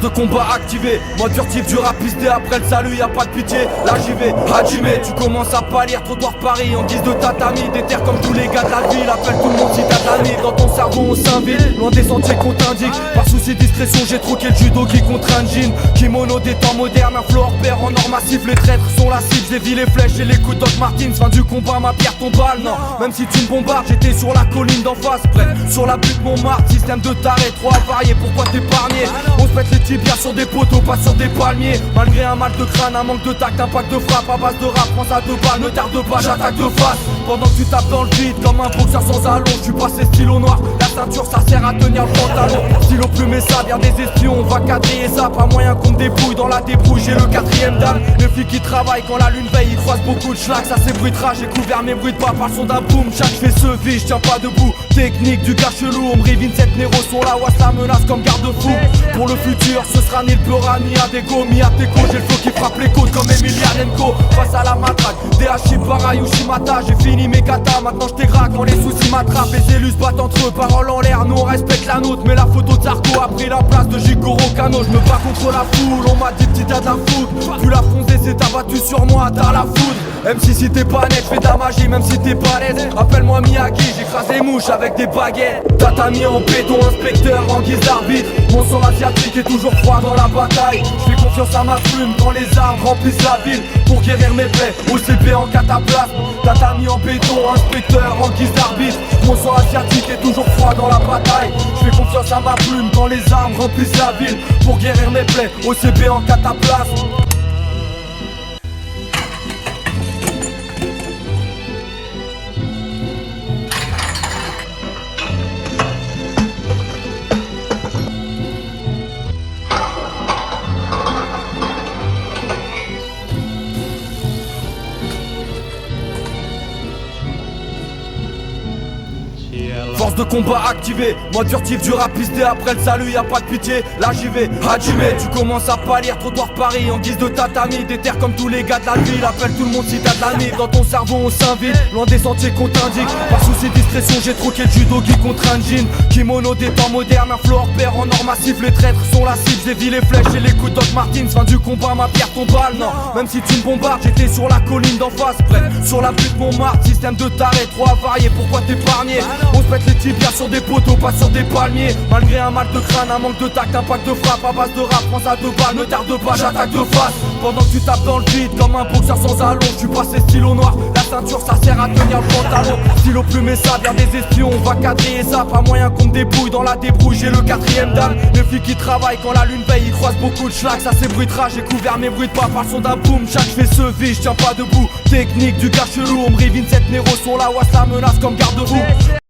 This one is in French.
de combat activé, mode furtif du rap pisté. Après le salut y'a pas de pitié, là j'y vais, Hajime. Tu commences à pâlir, trottoir Paris en guise de tatami. Des terres comme tous les gars de la ville, appelle tout le monde si t'as de l'année. Dans ton cerveau on s'invite, loin des sentiers qu'on t'indique. Par souci de discrétion j'ai troqué le judo qui contre un jean. Kimono des temps modernes, un flow hors pair en or massif. Les traîtres sont la cible, j'ai vu les flèches et les coups de Doc Martins. Fin du combat, ma pierre ton balle, non. Même si tu me bombardes, j'étais sur la colline d'en face, prêt sur la butte Montmartre. Système de taré, trop avarié, pourquoi t'épargner? On se pète les tibias sur des poteaux, pas sur des palmiers. Malgré un mal de crâne, un manque de tact, un pack de frappe à base de rap. Prends ça deux balles, ne tarde pas, j'attaque de face. Pendant que tu tapes dans le vide comme un boxeur sans allonge. Je suis passé stylo noir, la ceinture ça sert à tenir le pantalon. Stylo plume et ça, bien des espions, on va quadriller ça. Pas moyen qu'on me débrouille dans la débrouille, j'ai le quatrième dame. Le flic qui travaille quand la lune veille, il croise beaucoup de schlack. Ça s'ébruitera, j'ai couvert mes bruits de pas par le son d'un boom. Chaque fais ce vie, je tiens pas debout. Technique du gars chelou, Omri, Vincent, Nero sont là, ouais ça menace comme garde-fou. Pour le futur, ce sera ni le Peura, ni Adego, mi Ateco. J'ai le flow qui frappe les côtes comme Emilianenko. Face à la matraque, DHI, Para, Yoshimata. J'ai fini mes katas, maintenant je t'égraque quand les soucis m'attrapent. Les élus se battent entre eux, paroles en l'air, nous on respecte la nôtre. Mais la photo de Zarco a pris la place de Jigoro Kano. Je me bats contre la foule, on m'a dit petit t'as de la foudre. Tu l'as foncé, c'est abattu sur moi, t'as la foudre. Même si t'es pas net, fais de la magie, même si t'es pas l'aise. Appelle-moi Miyagi, j'écrase les mouches avec des baguettes. Tatami en béton, inspecteur en guise d'arbitre. Mon sang asiatique est toujours froid dans la bataille. Je fais confiance à ma plume quand les armes remplissent la ville. Pour guérir mes plaies, OCP en cataplasme. Tatami en béton, inspecteur en guise d'arbitre. Mon sang asiatique est toujours froid dans la bataille. Je fais confiance à ma plume quand les armes remplissent la ville. Pour guérir mes plaies, OCP en cataplasme. Force de combat activée, mode furtif du rap pisté. Après le salut y'a pas de pitié, là j'y vais, Hajime. Tu commences à pâlir, trottoir Paris en guise de tatami. Des terres comme tous les gars de la ville, appelle tout le monde si t'as de l'année. Dans ton cerveau on s'invite, loin des sentiers qu'on t'indique. Par souci de discrétion j'ai troqué le judo qui contre un jean. Kimono des temps modernes, un flow hors pair en or massif. Les traîtres sont la cible, j'ai vu les flèches et les coups de Doc Martins. Fin du combat, ma pierre ton balle, non. Même si tu me bombardes, j'étais sur la colline d'en face, prêt sur la butte Montmartre. Système de taré, trop avarié, pourquoi t'épargner? On se pète les tibias sur des poteaux, pas sur des palmiers. Malgré un mal de crâne, un manque de tact, un pack de frappe à base de rap. Prends ça deux balles, ne tarde pas, j'attaque de face. Pendant que tu tapes dans le vide comme un boxeur sans allonge. Je suis passé stylo noir, la ceinture ça sert à tenir le pantalon. Stylo plume et ça, bien des espions, on va quadriller ça. Pas moyen qu'on me débrouille dans la débrouille, j'ai le quatrième dame. Le flic qui travaille quand la lune veille, il croise beaucoup de schlack. Ça s'ébruitera, j'ai couvert mes bruits de pas par le son d'un boom. Chaque fais ce vie, je tiens pas debout. Technique du gars chelou, Omri, Vincent, Nero sont là, ouais ça menace comme garde-fou.